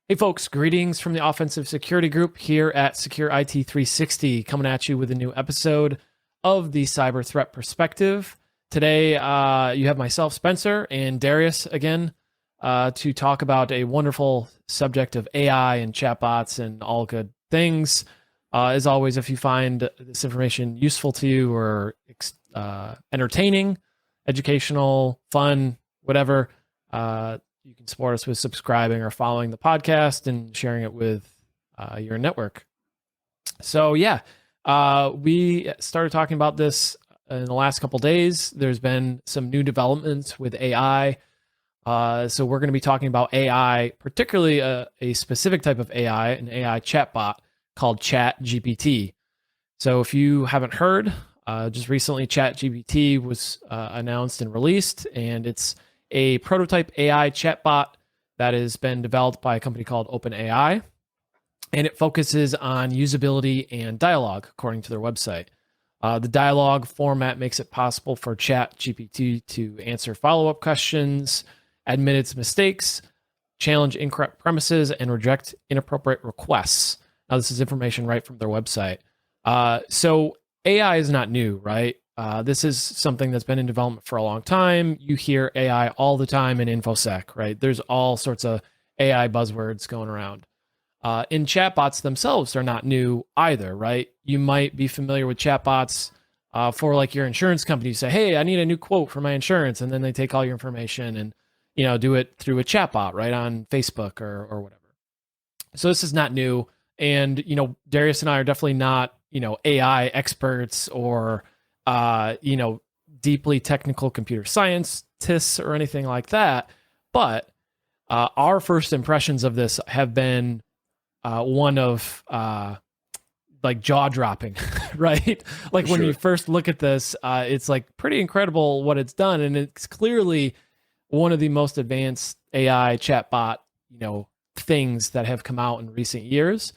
Hey folks, greetings from the Offensive Security Group here at Secure IT 360, coming at you with a new episode of the Cyber Threat Perspective. Today, you have myself, Spencer, and Darrius again to talk about a wonderful subject of AI and chatbots and all good things. As always, if you find this information useful to you or entertaining, educational, fun, whatever, you can support us with subscribing or following the podcast and sharing it with your network. So yeah, we started talking about this in the last couple days. There's been some new developments with AI. So we're going to be talking about AI, particularly a specific type of AI, an AI chatbot called ChatGPT. So if you haven't heard, just recently ChatGPT was announced and released, and it's a prototype AI chatbot that has been developed by a company called OpenAI, and it focuses on usability and dialogue, according to their website. The dialogue format makes it possible for ChatGPT to answer follow-up questions, admit its mistakes, challenge incorrect premises, and reject inappropriate requests. Now, this is information right from their website. So AI is not new, right? This is something that's been in development for a long time. You hear AI all the time in Infosec, right? There's all sorts of AI buzzwords going around. In chatbots themselves, they're not new either, right? You might be familiar with chatbots for like your insurance company. You say, hey, I need a new quote for my insurance. And then they take all your information and, do it through a chatbot, right, on Facebook or whatever. So this is not new. And, Darrius and I are definitely not, AI experts or deeply technical computer scientists or anything like that. But our first impressions of this have been one of like jaw dropping, right? Like when you first look at this, it's like pretty incredible what it's done. And it's clearly one of the most advanced AI chatbot, things that have come out in recent years.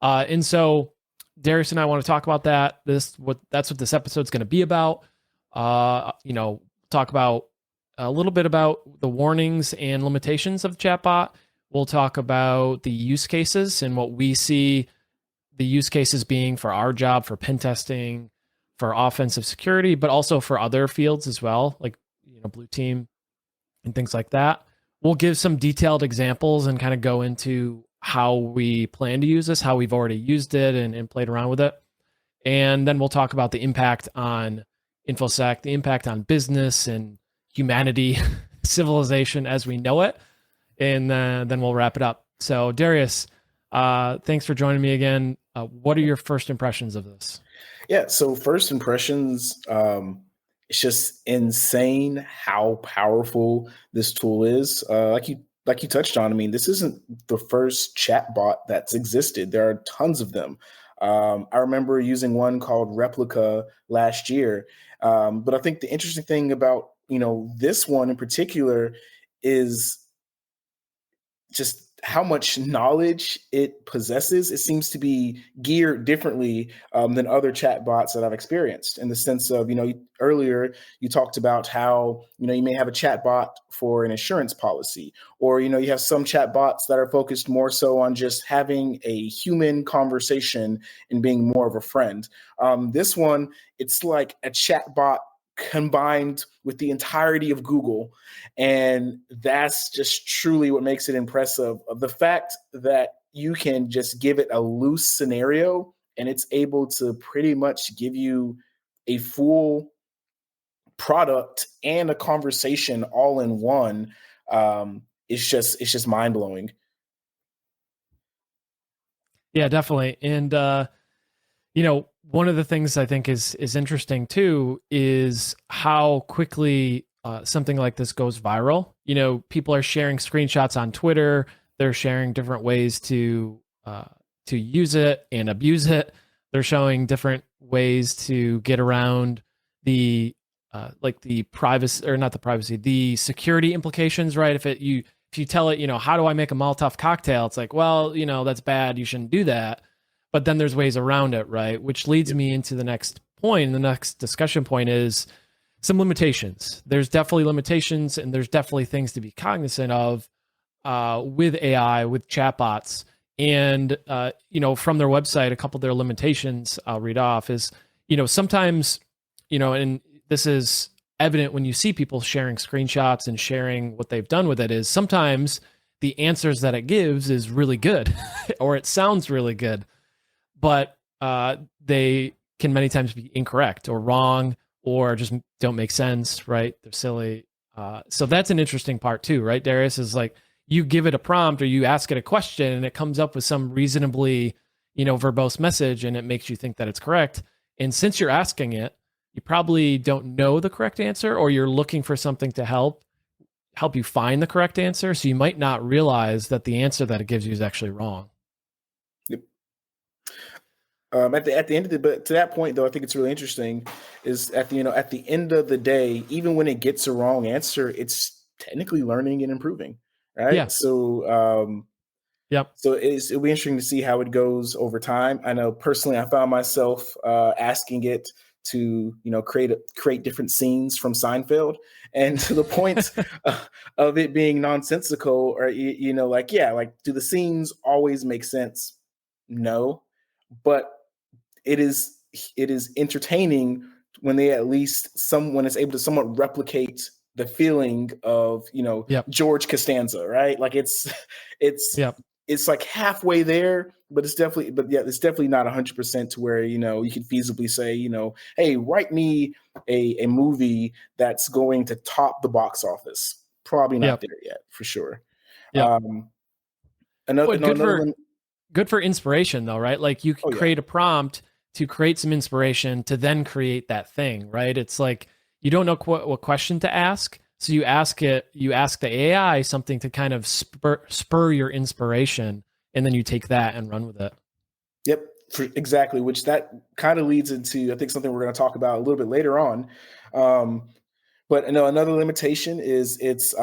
And so Darrius and I want to talk about that. That's what this episode's going to be about. Talk about a little bit about the warnings and limitations of chatbot. We'll talk about the use cases and what we see the use cases being for our job, for pen testing, for offensive security, but also for other fields as well, like blue team and things like that. We'll give some detailed examples and kind of go into how we plan to use this, how we've already used it and played around with it. And then we'll talk about the impact on Infosec, the impact on business and humanity, civilization as we know it. And then we'll wrap it up. So Darrius, thanks for joining me again. What are your first impressions of this? Yeah, so first impressions, it's just insane how powerful this tool is. Like you touched on, I mean, this isn't the first chatbot that's existed. There are tons of them. I remember using one called Replica last year. But I think the interesting thing about, this one in particular is just how much knowledge it possesses. It seems to be geared differently than other chatbots that I've experienced, in the sense of, earlier you talked about how, you may have a chatbot for an insurance policy, or, you have some chatbots that are focused more so on just having a human conversation and being more of a friend. This one, it's like a chatbot combined with the entirety of Google. And that's just truly what makes it impressive, of the fact that you can just give it a loose scenario and it's able to pretty much give you a full product and a conversation all in one. It's just mind blowing. Yeah, definitely. And, one of the things I think is interesting too is how quickly something like this goes viral. People are sharing screenshots on Twitter. They're sharing different ways to use it and abuse it. They're showing different ways to get around the privacy, or not the privacy, the security implications, right? If you tell it, how do I make a Molotov cocktail? It's like, well, that's bad. You shouldn't do that. But then there's ways around it, right? Which leads me into the next point. And the next discussion point is some limitations. There's definitely limitations, and there's definitely things to be cognizant of with AI, with chatbots, and from their website, a couple of their limitations I'll read off is, sometimes, and this is evident when you see people sharing screenshots and sharing what they've done with it, is sometimes the answers that it gives is really good or it sounds really good, but they can many times be incorrect or wrong or just don't make sense, right? They're silly. So that's an interesting part too, right, Darrius? Is like you give it a prompt or you ask it a question and it comes up with some reasonably, verbose message and it makes you think that it's correct. And since you're asking it, you probably don't know the correct answer or you're looking for something to help you find the correct answer. So you might not realize that the answer that it gives you is actually wrong. Yep. At the end of the, but to that point though, I think it's really interesting is at the end of the day, even when it gets a wrong answer, it's technically learning and improving, right? Yeah. So Yep. so it'll be interesting to see how it goes over time. I know personally, I found myself asking it to create different scenes from Seinfeld, and to the point of it being nonsensical, or like do the scenes always make sense? No, but it is entertaining when they at least someone is able to somewhat replicate the feeling of Yep. George Costanza, right? Like it's Yep. it's like halfway there, but it's definitely not 100% to where you can feasibly say hey, write me a movie that's going to top the box office. Probably not Yep. there yet, for sure. Yep. Another But no, another one. good for inspiration though, right? Like you Oh could yeah. create a prompt to create some inspiration to then create that thing, right? It's like you don't know what question to ask, so you ask the AI something to kind of spur your inspiration, and then you take that and run with it. Yep, exactly. Which that kind of leads into, I think, something we're going to talk about a little bit later on. But another limitation is it's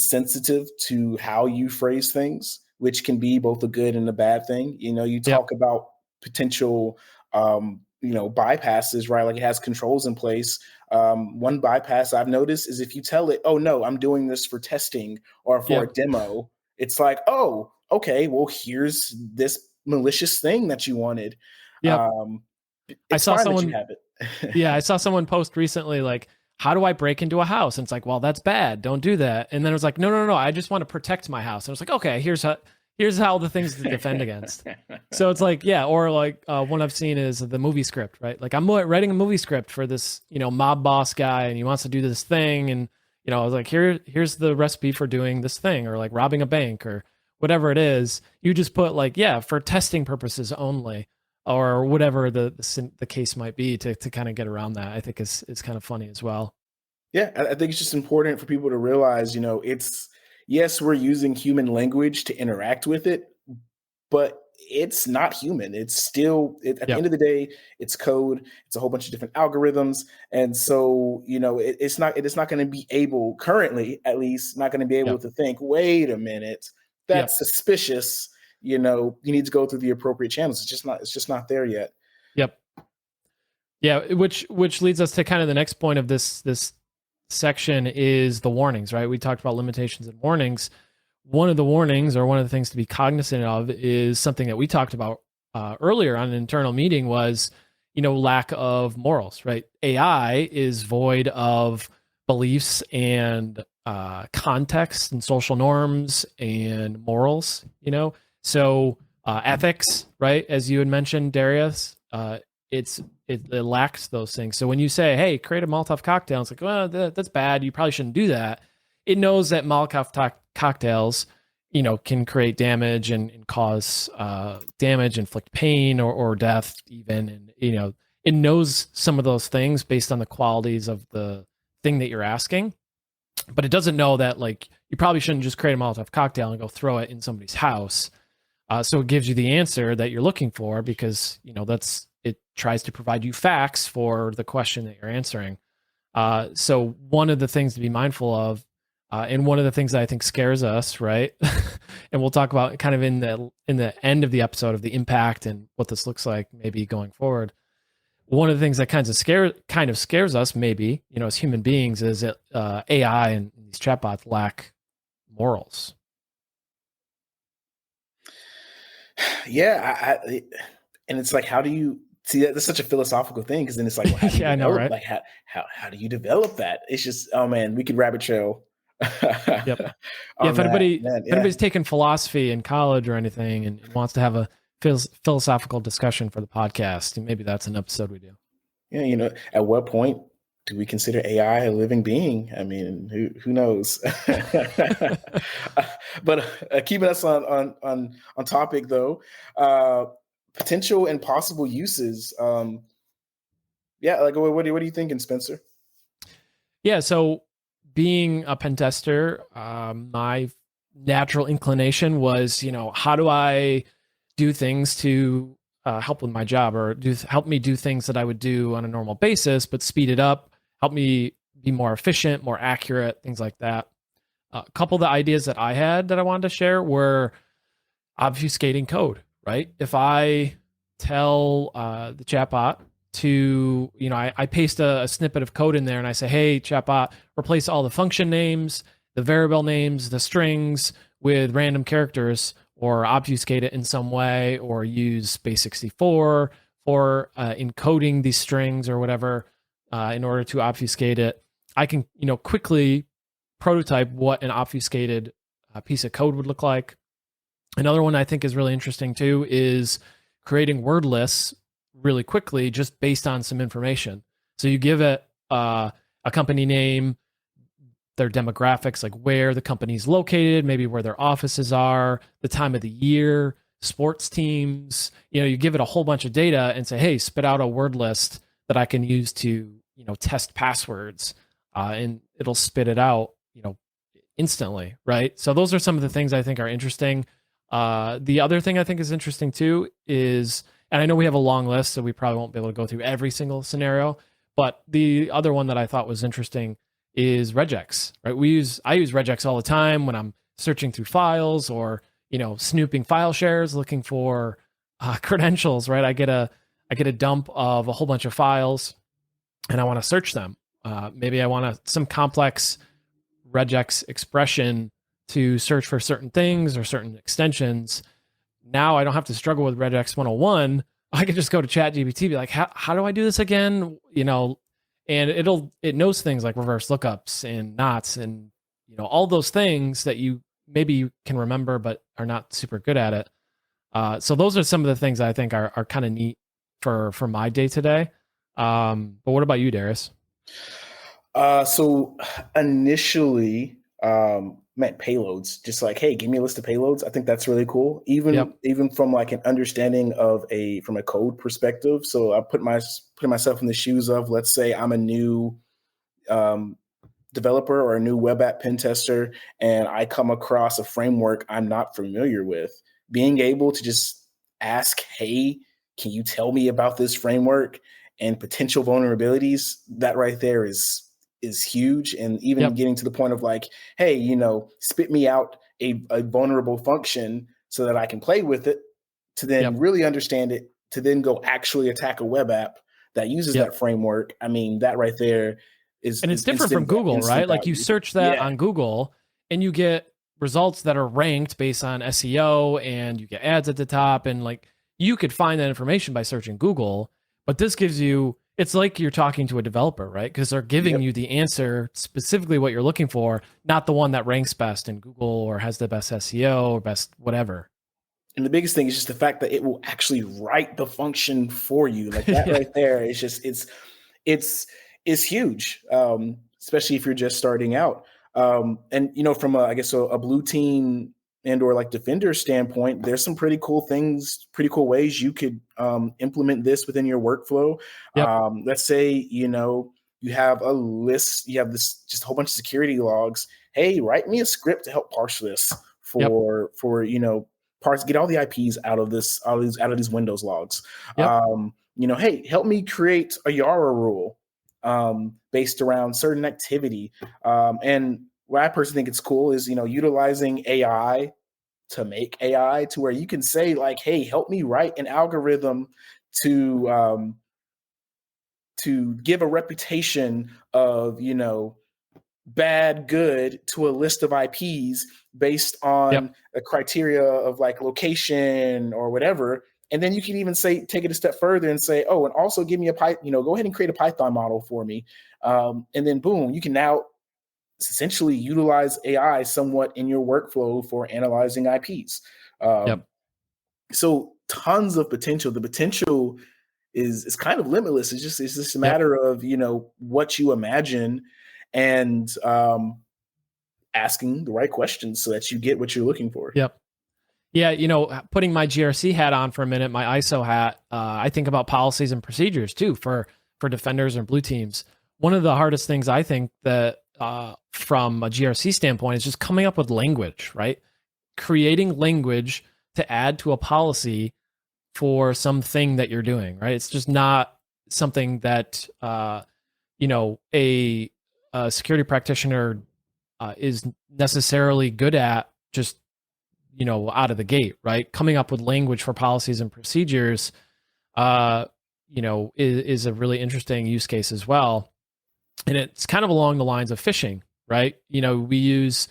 sensitive to how you phrase things, which can be both a good and a bad thing. You Yep. talk about potential bypasses, right? Like it has controls in place. One bypass I've noticed is if you tell it, "Oh no, I'm doing this for testing or for a Yep. demo," it's like, "Oh, okay, well here's this malicious thing that you wanted." Yep. Um, I it's saw fine that you someone have it. Yeah, I saw someone post recently like, how do I break into a house? And it's like, well, that's bad. Don't do that. And then it was like, no, no, no, no. I just want to protect my house. And I was like, okay, here's how the things to defend against. So it's like, yeah, or like one I've seen is the movie script, right? Like I'm writing a movie script for this, mob boss guy, and he wants to do this thing, and I was like, here's the recipe for doing this thing, or like robbing a bank, or whatever it is. You just put like, yeah, for testing purposes only, or whatever the case might be, to kind of get around that. I think is kind of funny as well. Yeah, I think it's just important for people to realize, it's yes, we're using human language to interact with it, but it's not human. It's still at the Yep. end of the day, it's code. It's a whole bunch of different algorithms, and so it's not going to be able currently, at least, not going to be able Yep. to think. Wait a minute, Yep. that's suspicious. You need to go through the appropriate channels. It's just not there yet. Yep. Yeah, which leads us to kind of the next point of this section is the warnings, right? We talked about limitations and warnings. One of the warnings, or one of the things to be cognizant of, is something that we talked about earlier on an internal meeting, was lack of morals, right? AI is void of beliefs and context and social norms and morals. So ethics, right? As you had mentioned, Darius, it lacks those things. So when you say, "Hey, create a Molotov cocktail," it's like, "Well, that's bad. You probably shouldn't do that." It knows that Molotov cocktails, can create damage and cause damage, inflict pain or death, even, and it knows some of those things based on the qualities of the thing that you're asking. But it doesn't know that like you probably shouldn't just create a Molotov cocktail and go throw it in somebody's house. So it gives you the answer that you're looking for, because it tries to provide you facts for the question that you're answering. So one of the things to be mindful of, and one of the things that I think scares us, right? And we'll talk about kind of in the end of the episode of the impact and what this looks like maybe going forward. One of the things that kind of scares us, maybe, as human beings, is that AI and these chatbots lack morals. And it's like, how do you see that? That's such a philosophical thing, because then it's like, well, how do you Yeah, I know, develop? right? Like, how do you develop that? It's just, oh man, we could rabbit trail Yep. Yeah, on that, man. if anybody's taking philosophy in college or anything and wants to have a philosophical discussion for the podcast, maybe that's an episode we do. Yeah, at what point do we consider AI a living being? I mean, who knows? But keeping us on topic though, uh, potential and possible uses. Yeah, like what are you thinking, Spencer? Yeah, so being a pen tester, my natural inclination was, how do I do things to help with my job, or help me do things that I would do on a normal basis, but speed it up, help me be more efficient, more accurate, things like that. A couple of the ideas that I had that I wanted to share were obfuscating code, right? If I tell the chatbot to, I paste a snippet of code in there and I say, hey, chatbot, replace all the function names, the variable names, the strings with random characters, or obfuscate it in some way, or use base64 for encoding these strings or whatever in order to obfuscate it. I can, quickly prototype what an obfuscated piece of code would look like. Another one I think is really interesting too is creating word lists really quickly just based on some information. So you give it a company name, their demographics, like where the company's located, maybe where their offices are, the time of the year, sports teams. You give it a whole bunch of data and say, hey, spit out a word list that I can use to, test passwords, and it'll spit it out, instantly, right? So those are some of the things I think are interesting. The other thing I think is interesting too is, and I know we have a long list, so we probably won't be able to go through every single scenario, but the other one that I thought was interesting is regex, right? I use regex all the time when I'm searching through files, or, snooping file shares, looking for credentials, right? I get a dump of a whole bunch of files and I want to search them. Maybe I want some complex regex expression to search for certain things or certain extensions. Now I don't have to struggle with regex 101. I can just go to ChatGPT, be like, how do I do this again? And it knows things like reverse lookups and knots, and all those things that you maybe can remember but are not super good at it. So those are some of the things I think are kind of neat for my day to day. But what about you, Darrius? So initially, meant payloads. Just like, hey, give me a list of payloads. I think that's really cool. Yep. Even from like an understanding from a code perspective. So I putting myself in the shoes of, let's say I'm a new um, developer or a new web app pen tester, and I come across a framework I'm not familiar with. Being able to just ask, hey, can you tell me about this framework and potential vulnerabilities? That right there is huge. And even Yep. getting to the point of like, hey, spit me out a vulnerable function so that I can play with it, to then Yep. really understand it, to then go actually attack a web app that uses Yep. that framework. I mean, that right there And it's is different from Google, right? instant Like you value. search that Yeah. on Google and you get results that are ranked based on SEO, and you get ads at the top, and like you could find that information by searching Google, but this gives you, it's like you're talking to a developer, right? Because they're giving Yep. you the answer, specifically what you're looking for, not the one that ranks best in Google or has the best SEO or best whatever. And the biggest thing is just the fact that it will actually write the function for you. Like that Yeah. right there, it's huge. Especially if you're just starting out. And from I guess a blue team and or like defender standpoint, there's some pretty cool things, pretty cool ways you could implement this within your workflow. Yep. Let's say you have a list, you have this just a whole bunch of security logs. Hey, write me a script to help parse this Yep. for parse, get all the IPs out of these Windows logs. Yep. Hey, help me create a Yara rule based around certain activity. And what I personally think it's cool is utilizing AI to make AI to where you can say like, hey, help me write an algorithm to give a reputation of bad, good to a list of IPs based Yep. on a criteria of like location or whatever. And then you can even say, take it a step further and say, oh, and also give me a Python, go ahead and create a Python model for me. And then boom, you can now essentially utilize AI somewhat in your workflow for analyzing IPs. Yep. So tons of potential. The potential is kind of limitless. It's just a Yep. matter of what you imagine and asking the right questions so that you get what you're looking for. Yep. Yeah, putting my GRC hat on for a minute, my ISO hat, I think about policies and procedures too for defenders and blue teams. One of the hardest things I think that from a GRC standpoint is just coming up with language, right? Creating language to add to a policy for something that you're doing, right? It's just not something that a security practitioner is necessarily good at just out of the gate, right? Coming up with language for policies and procedures, is a really interesting use case as well. And it's kind of along the lines of phishing, right? We use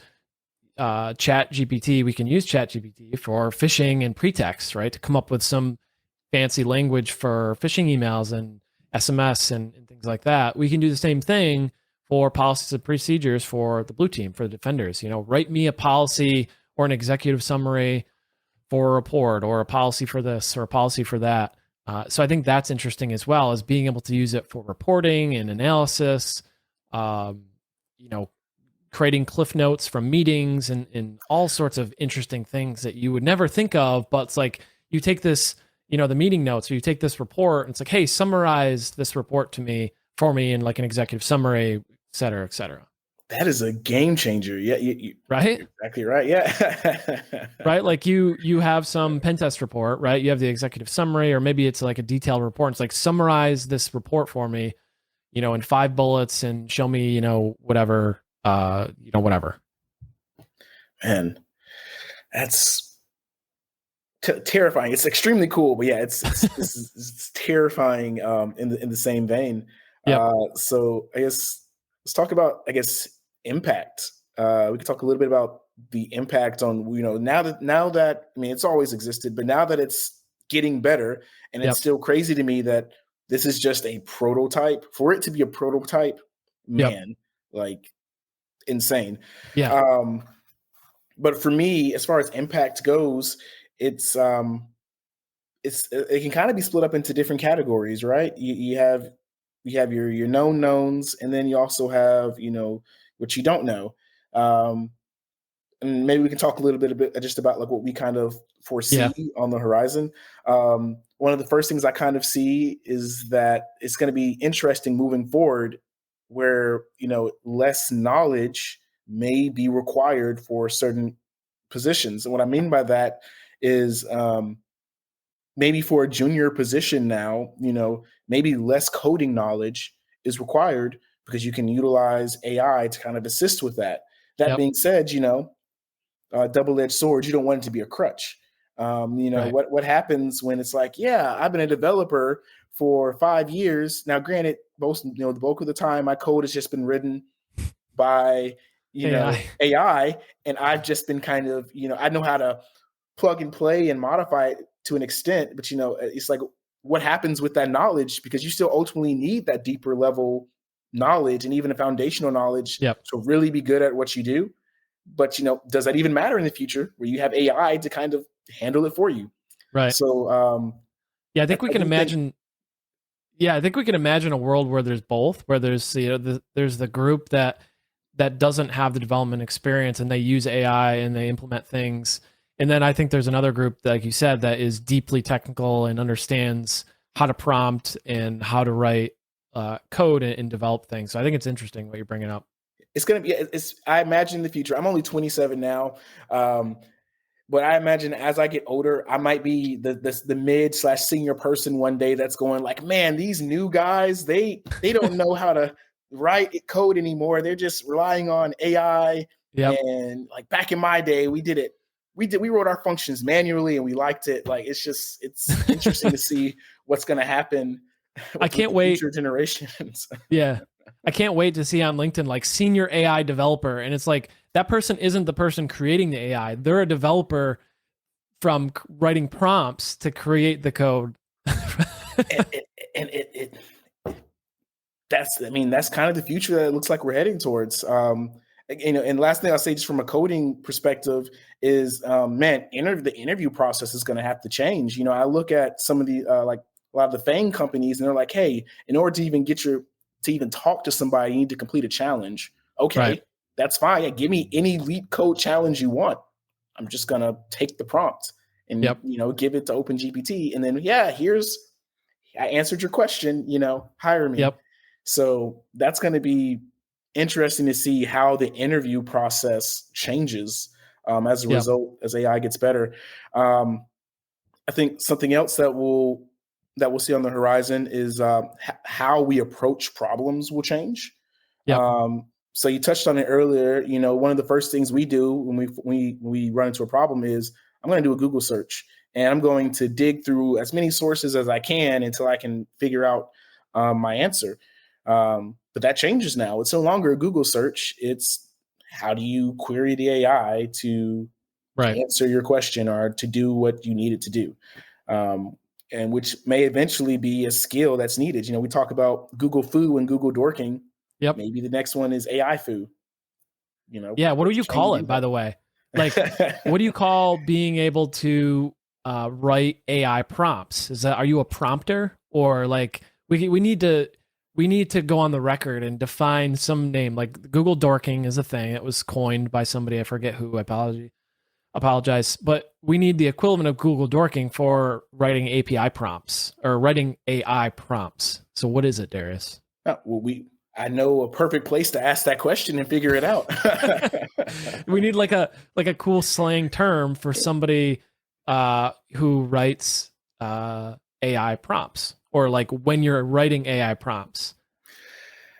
ChatGPT. We can use ChatGPT for phishing and pretext, right? To come up with some fancy language for phishing emails and SMS and things like that. We can do the same thing for policies and procedures for the blue team, for the defenders. Write me a policy or an executive summary for a report, or a policy for this or a policy for that. So I think that's interesting as well, as being able to use it for reporting and analysis, creating cliff notes from meetings and all sorts of interesting things that you would never think of. But it's like you take this, the meeting notes, or you take this report and it's like, hey, summarize this report for me in like an executive summary, et cetera, et cetera. That is a game changer. Yeah, right? You're exactly right. Yeah. Right? Like you have some pen test report, right? You have the executive summary, or maybe it's like a detailed report. It's like, summarize this report for me, in 5 bullets and show me, whatever, whatever. Man, that's terrifying. It's extremely cool, but yeah, it's terrifying in the same vein. Yep. So I guess let's talk about, impact. We could talk a little bit about the impact on, now that I mean, it's always existed, but now that it's getting better, and it's still crazy to me that this is just a prototype. For it to be a prototype, man, like insane. Yeah. But for me, as far as impact goes, it can kind of be split up into different categories, right? You have your known knowns, and then you also have what you don't know. And maybe we can talk a little bit just about like what we kind of foresee on the horizon. One of the first things I kind of see is that it's going to be interesting moving forward, where less knowledge may be required for certain positions. And what I mean by that is maybe for a junior position now, maybe less coding knowledge is required because you can utilize AI to kind of assist with that. That being said, double-edged sword, you don't want it to be a crutch. Right. What happens when it's like, yeah, I've been a developer for 5 years. Now, granted, the bulk of the time my code has just been written by AI, and I've just been kind of, I know how to plug and play and modify it to an extent, but it's like, what happens with that knowledge? Because you still ultimately need that deeper level knowledge and even a foundational knowledge to really be good at what you do. But does that even matter in the future, where you have AI to kind of handle it for you? Right. So I think we can imagine. I think we can imagine a world where there's both, where there's there's the group that doesn't have the development experience and they use AI and they implement things. And then I think there's another group, like you said, that is deeply technical and understands how to prompt and how to write code and develop things. So I think it's interesting what you're bringing up. It's going to be, I imagine in the future, I'm only 27 now. But I imagine as I get older, I might be the mid/senior person one day that's going like, man, these new guys, they don't know how to write code anymore. They're just relying on AI. And like back in my day, we did it. We wrote our functions manually and we liked it. Like, it's interesting to see what's going to happen. I can't wait. Future generations. Yeah. I can't wait to see on LinkedIn like senior AI developer, and it's like that person isn't the person creating the AI. They're a developer from writing prompts to create the code. and it that's, I mean, that's kind of the future that it looks like we're heading towards. And last thing I'll say, just from a coding perspective, is man, the interview process is going to have to change. I look at some of the like a lot of the FANG companies, and they're like, hey, in order to even to even talk to somebody, you need to complete a challenge. Okay, Right. that's fine. Yeah, give me any leap code challenge you want. I'm just gonna take the prompt and Yep. give it to OpenGPT, and then I answered your question. Hire me. Yep. So that's going to be interesting to see how the interview process changes as a Yep. result, as AI gets better. I think something else that we'll see on the horizon is how we approach problems will change. Yep. So you touched on it earlier. One of the first things we do when we run into a problem is I'm going to do a Google search, and I'm going to dig through as many sources as I can until I can figure out my answer. But that changes now. It's no longer a Google search. It's how do you query the AI to Right. answer your question or to do what you need it to do. And which may eventually be a skill that's needed. We talk about Google Foo and Google Dorking. Yep. Maybe the next one is AI Foo. Yeah. What do you call it, by the way? Like, what do you call being able to write AI prompts? Are you a prompter, or like we need to go on the record and define some name? Like Google Dorking is a thing. It was coined by somebody. I forget who. I apologize. But we need the equivalent of Google Dorking for writing API prompts or writing AI prompts. So what is it, Darrius? I know a perfect place to ask that question and figure it out. We need like a cool slang term for somebody who writes AI prompts, or like when you're writing AI prompts.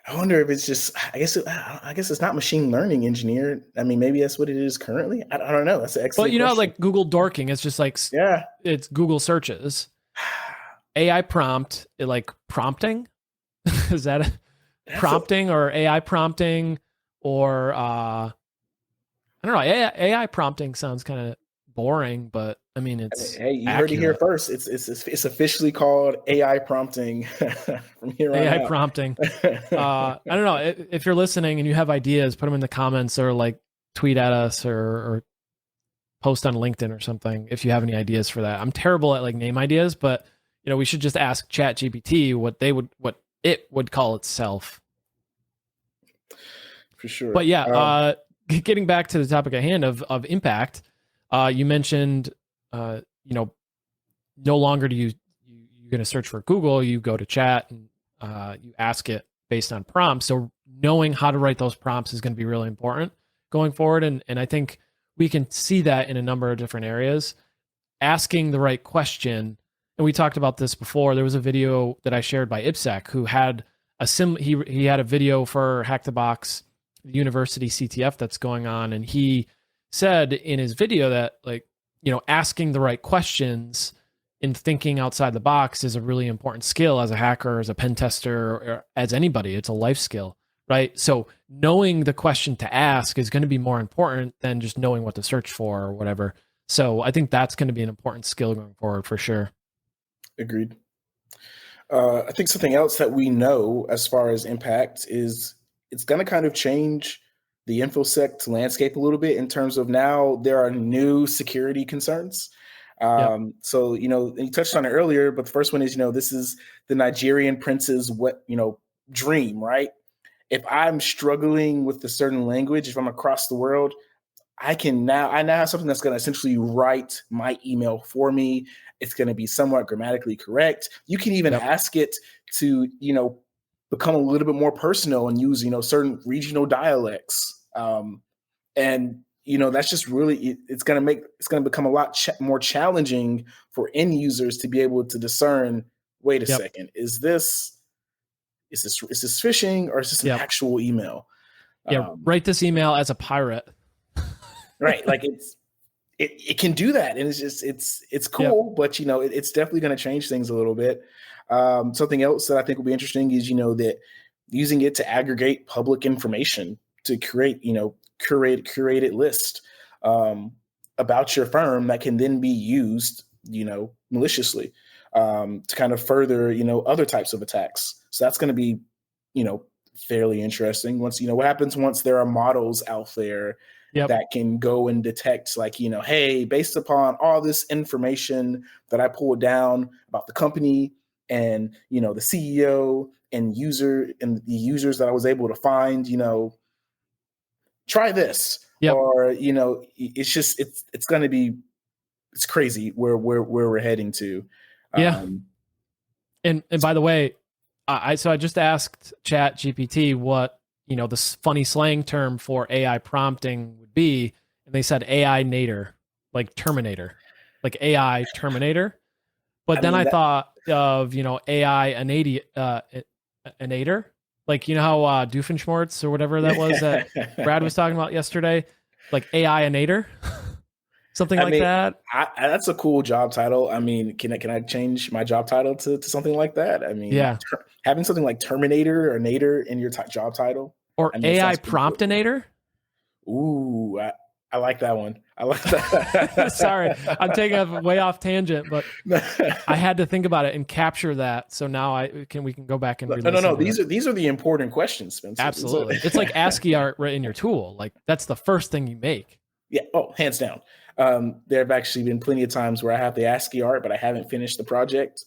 I wonder if it's just, I guess it's not machine learning engineer. I mean, maybe that's what it is currently. I don't know. That's an excellent question. But like Google Dorking, it's just like, yeah, it's Google searches. AI prompt, like prompting. Is that prompting or AI prompting, or I don't know. AI prompting sounds kind of boring, but I mean, it's hey, you accurate. Heard it here first. It's officially called AI prompting from here on AI out. prompting. I don't know if you're listening and you have ideas, put them in the comments, or like tweet at us, or post on LinkedIn or something if you have any ideas for that. I'm terrible at like name ideas, but we should just ask ChatGPT what it would call itself. For sure. But yeah, getting back to the topic at hand of impact, you mentioned, no longer do you're going to search for Google, you go to chat and you ask it based on prompts. So knowing how to write those prompts is going to be really important going forward. And I think we can see that in a number of different areas. Asking the right question. And we talked about this before. There was a video that I shared by Infosec who had he had a video for Hack the Box, the university CTF that's going on. And he said in his video that, like, asking the right questions and thinking outside the box is a really important skill as a hacker, as a pen tester, or as anybody. It's a life skill, right? So knowing the question to ask is going to be more important than just knowing what to search for or whatever. So I think that's going to be an important skill going forward for sure. Agreed. I think something else that we know as far as impact is it's going to kind of change the InfoSec landscape a little bit in terms of now there are new security concerns. So, you touched on it earlier, but the first one is, this is the Nigerian prince's dream, right? If I'm struggling with a certain language, if I'm across the world, I now have something that's going to essentially write my email for me. It's going to be somewhat grammatically correct. You can even ask it to, become a little bit more personal and use, certain regional dialects. And that's just really, it's going to become a lot more challenging for end users to be able to discern, wait a second, is this phishing, or is this an actual email? Write this email as a pirate. Right. Like it can do that. And it's cool, but it's definitely going to change things a little bit. Something else that I think will be interesting is, that using it to aggregate public information to create, curated list about your firm that can then be used, maliciously to kind of further, other types of attacks. So that's going to be, fairly interesting. Once, what happens once there are models out there that can go and detect, like, hey, based upon all this information that I pulled down about the company and, the CEO and the users that I was able to find, try this. Or, it's going to be, it's crazy where we're heading to. And by the way, I just asked ChatGPT what, the funny slang term for AI prompting would be, and they said AI nader, like Terminator, like AI Terminator. But then I thought of, AI inator, like, how Doofenshmirtz or whatever that was that Brad was talking about yesterday, like AI inator. Something like that. That's a cool job title. I mean, can I change my job title to something like that? I mean, having something like Terminator or Nader in your job title, or AI promptinator. Ooh, I like that one. I like that. Sorry, I'm taking a way off tangent, but I had to think about it and capture that. So now we can go back and no. These are the important questions, Spencer. Absolutely, it's like ASCII art right in your tool. Like that's the first thing you make. Yeah. Oh, hands down. There have actually been plenty of times where I have the ASCII art, but I haven't finished the project.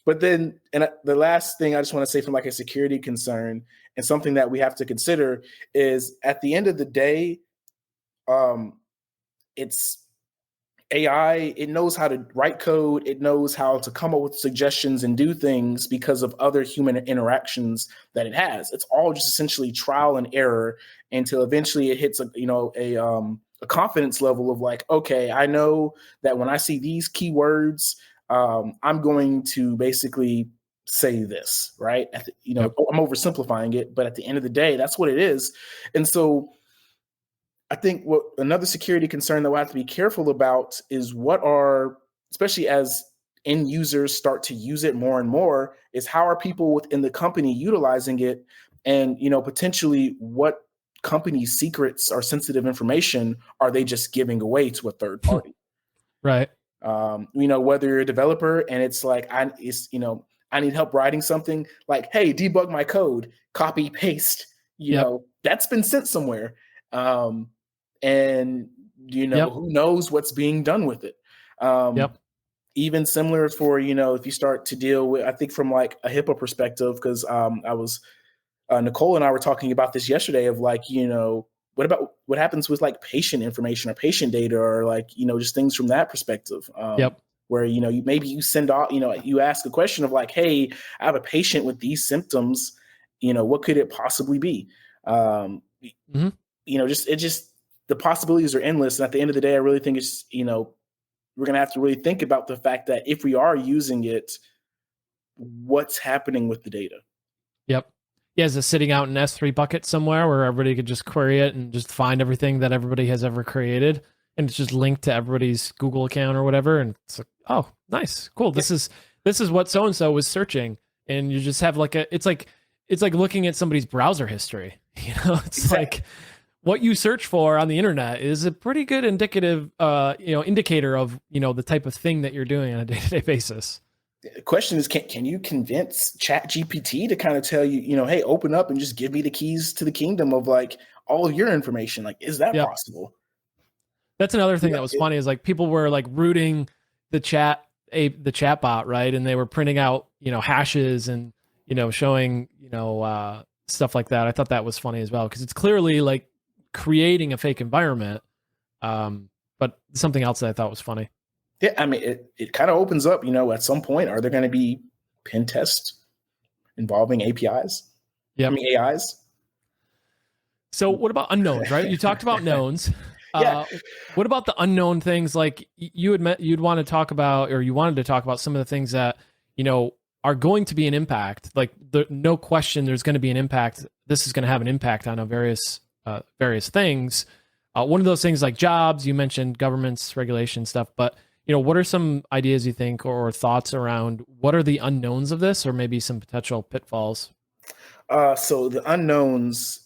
But then, and the last thing I just want to say from like a security concern and something that we have to consider is at the end of the day, it's AI. It knows how to write code. It knows how to come up with suggestions and do things because of other human interactions that it has. It's all just essentially trial and error until eventually it hits a confidence level of like, okay, I know that when I see these keywords, I'm going to basically say this, right? I'm oversimplifying it, but at the end of the day, that's what it is. And so I think what another security concern that we'll have to be careful about is especially as end users start to use it more and more, is how are people within the company utilizing it, and potentially what company secrets or sensitive information are they just giving away to a third party? Right. Whether you're a developer and it's like I need help writing something, like, hey, debug my code, copy paste. That's been sent somewhere. And who knows what's being done with it. Even similar for, if you start to deal with, I think from like a HIPAA perspective, because Nicole and I were talking about this yesterday of like, what happens with like patient information or patient data or like, just things from that perspective. Where, maybe you send off, you ask a question of like, hey, I have a patient with these symptoms, what could it possibly be? Just the possibilities are endless. And at the end of the day, I really think it's, we're going to have to really think about the fact that if we are using it, what's happening with the data? Is it sitting out in S3 bucket somewhere where everybody could just query it and just find everything that everybody has ever created, and it's just linked to everybody's Google account or whatever, and it's like, oh, nice, cool. This is what so and so was searching, and you just have like it's like looking at somebody's browser history. It's like what you search for on the internet is a pretty good indicator of the type of thing that you're doing on a day-to-day basis. The question is, can you convince ChatGPT to kind of tell you, hey, open up and just give me the keys to the kingdom of like all of your information? Like, is that possible? That's another thing that was funny is like people were like rooting the chatbot, right? And they were printing out, hashes and, showing, stuff like that. I thought that was funny as well, because it's clearly like creating a fake environment. But something else that I thought was funny. Yeah, I mean, it kind of opens up, at some point, are there going to be pen tests involving APIs? AIs? So what about unknowns, right? You talked about knowns. What about the unknown things? Like you'd want to talk about, or you wanted to talk about some of the things that, are going to be an impact. Like no question there's going to be an impact. This is going to have an impact on various things. One of those things like jobs, you mentioned governments, regulation stuff, but what are some ideas you think or thoughts around what are the unknowns of this, or maybe some potential pitfalls? So the unknowns,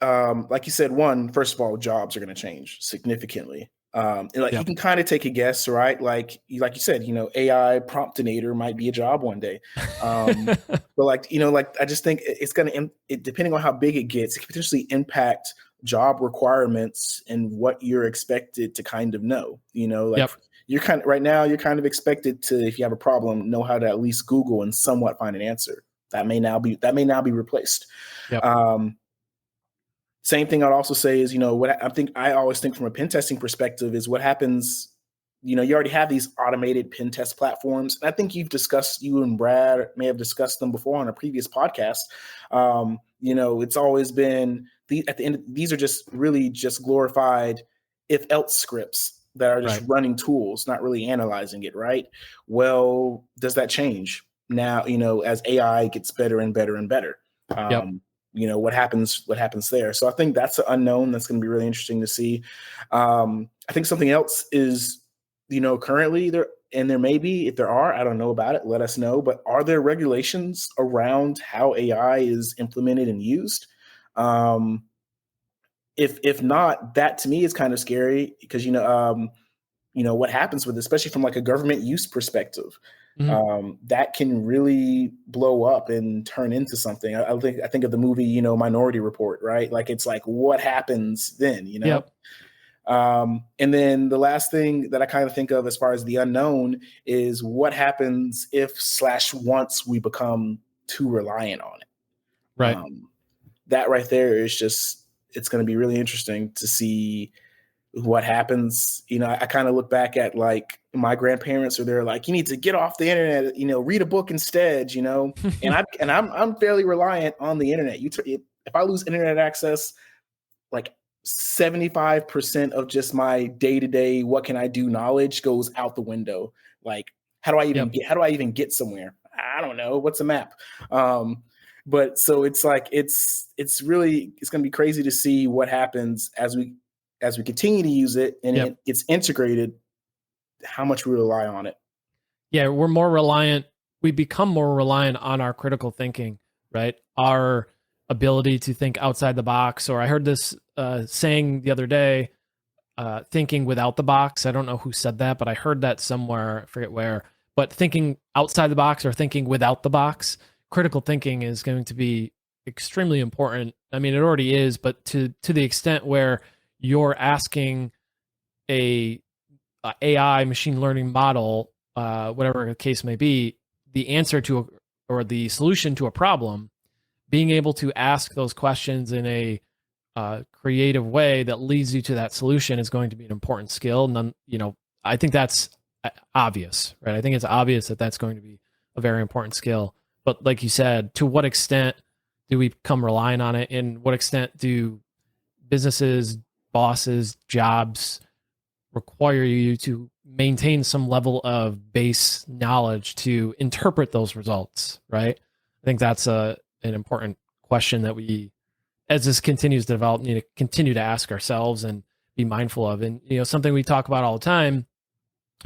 like you said, first of all, jobs are going to change significantly. And like you Yep. can kind of take a guess, right? Like you said, AI promptinator might be a job one day. But like I just think it's going to, depending on how big it gets, it could potentially impact job requirements and what you're expected to kind of know. Like Yep. you're kind of right now, you're kind of expected to, if you have a problem, know how to at least Google and somewhat find an answer. That may now be replaced. Yep. Um, Same thing I'd also say is, what I always think from a pen testing perspective is what happens. You already have these automated pen test platforms. And I think you and Brad may have discussed them before on a previous podcast. It's always been at the end, these are just really just glorified if else scripts that are just Right. running tools, not really analyzing it, right? Well, does that change now, as AI gets better and better and better? Yep. What happens there. So I think that's an unknown that's going to be really interesting to see. I think something else is, currently there, and there may be, if there are, I don't know about it, let us know, but are there regulations around how AI is implemented and used? If not, that to me is kind of scary because, what happens with it, especially from like a government use perspective, Mhm. that can really blow up and turn into something. I think of the movie, Minority Report, right? Like it's like what happens then, Yep. And then the last thing that I kind of think of as far as the unknown is what happens if/once we become too reliant on it. Right. That right there is just, it's going to be really interesting to see what happens. I kind of look back at like my grandparents, or they're like, you need to get off the internet, read a book instead, and I'm fairly reliant on the internet. If I lose internet access, like 75% of just my day-to-day what can I do knowledge goes out the window. Like Yep. how do I even get somewhere? I don't know. What's a map? Um, but so it's like it's going to be crazy to see what happens as we continue to use it and Yep. it gets integrated, how much we rely on it. Yeah, we're more reliant. We become more reliant on our critical thinking, right? Our ability to think outside the box. Or I heard this saying the other day, thinking without the box. I don't know who said that, but I heard that somewhere. I forget where. But thinking outside the box or thinking without the box, critical thinking is going to be extremely important. I mean, it already is, but to the extent where you're asking a AI machine learning model, whatever the case may be, the answer to or the solution to a problem, being able to ask those questions in a creative way that leads you to that solution is going to be an important skill. And I think that's obvious, right? I think it's obvious that that's going to be a very important skill. But like you said, to what extent do we become reliant on it? And what extent do businesses, bosses, jobs require you to maintain some level of base knowledge to interpret those results, right? I think that's an important question that we, as this continues to develop, need to continue to ask ourselves and be mindful of. And something we talk about all the time,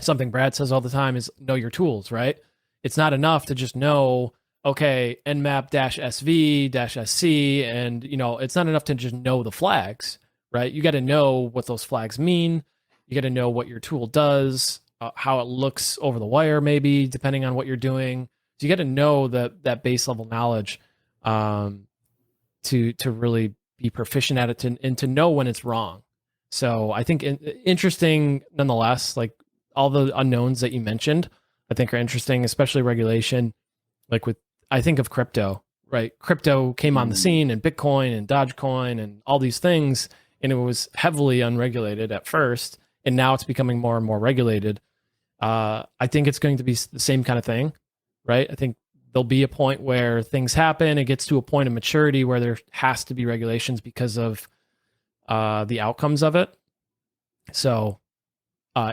something Brad says all the time, is know your tools, right? It's not enough to just know, okay, nmap SV SC, and it's not enough to just know the flags, right? You got to know what those flags mean. You got to know what your tool does, how it looks over the wire, maybe depending on what you're doing. So you got to know that base level knowledge, to really be proficient at it and to know when it's wrong. So I think interesting nonetheless. Like all the unknowns that you mentioned, I think are interesting, especially regulation. Like I think of crypto, right? Crypto came on the Mm. scene, and Bitcoin and Dogecoin and all these things, and it was heavily unregulated at first, and now it's becoming more and more regulated. I think it's going to be the same kind of thing, right? I think there'll be a point where things happen. It gets to a point of maturity where there has to be regulations because of the outcomes of it. So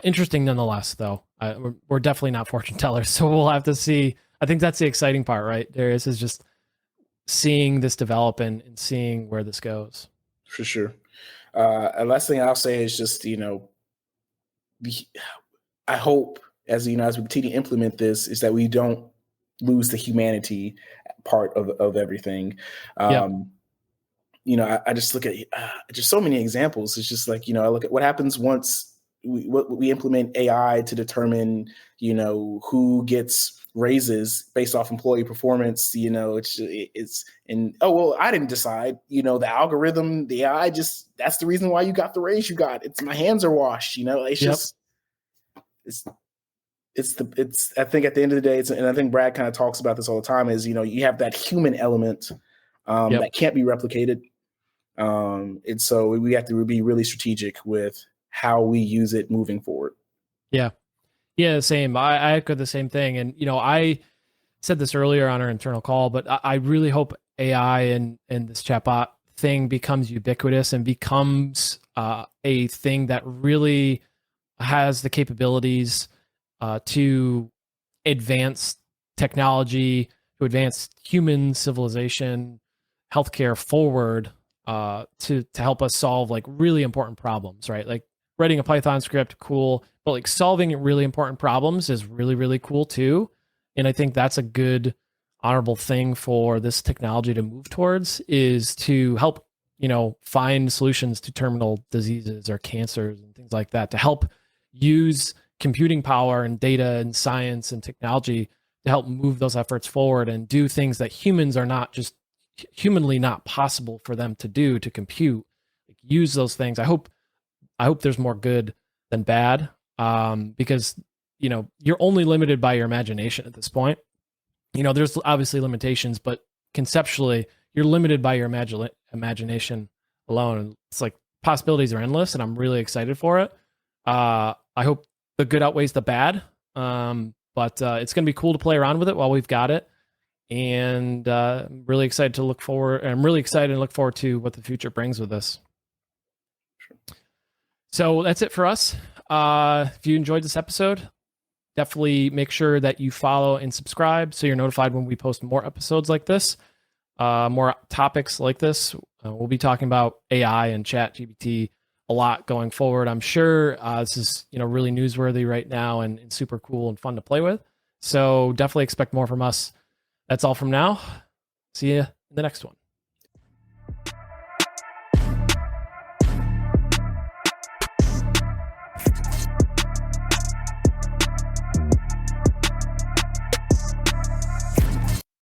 interesting nonetheless, though. We're definitely not fortune tellers, so we'll have to see. I think that's the exciting part, right? Darius, is just seeing this develop and seeing where this goes. For sure. And last thing I'll say is just, I hope as as we continue to implement this, is that we don't lose the humanity part of everything. Yep. I just look at just so many examples. It's just like, I look at what happens once we implement AI to determine, who gets raises based off employee performance. It's and oh well, I didn't decide. The algorithm, the AI, just that's the reason why you got the raise you got. It's my hands are washed. It's Yep. just it's I think at the end of the day, and I think Brad kind of talks about this all the time, is you have that human element Yep. that can't be replicated. And so we have to be really strategic with how we use it moving forward. Yeah. Yeah, same. I echo the same thing. And, I said this earlier on our internal call, but I really hope AI and this chatbot thing becomes ubiquitous and becomes a thing that really has the capabilities to advance technology, to advance human civilization, healthcare forward, to help us solve like really important problems, right? Like writing a Python script, cool, but like solving really important problems is really, really cool too. And I think that's a good, honorable thing for this technology to move towards, is to help, find solutions to terminal diseases or cancers and things like that, to help use computing power and data and science and technology to help move those efforts forward and do things that humans are not just humanly not possible for them to do, to compute. Like, use those things. I hope there's more good than bad, because you're only limited by your imagination at this point. There's obviously limitations, but conceptually you're limited by your imagination alone. And it's like possibilities are endless, and I'm really excited for it. I hope the good outweighs the bad, but it's going to be cool to play around with it while we've got it. And I'm really excited to look forward. I'm really excited and look forward to what the future brings with this. So that's it for us. If you enjoyed this episode, definitely make sure that you follow and subscribe so you're notified when we post more episodes like this, more topics like this. We'll be talking about AI and ChatGPT a lot going forward. I'm sure this is really newsworthy right now and super cool and fun to play with. So definitely expect more from us. That's all from now. See you in the next one.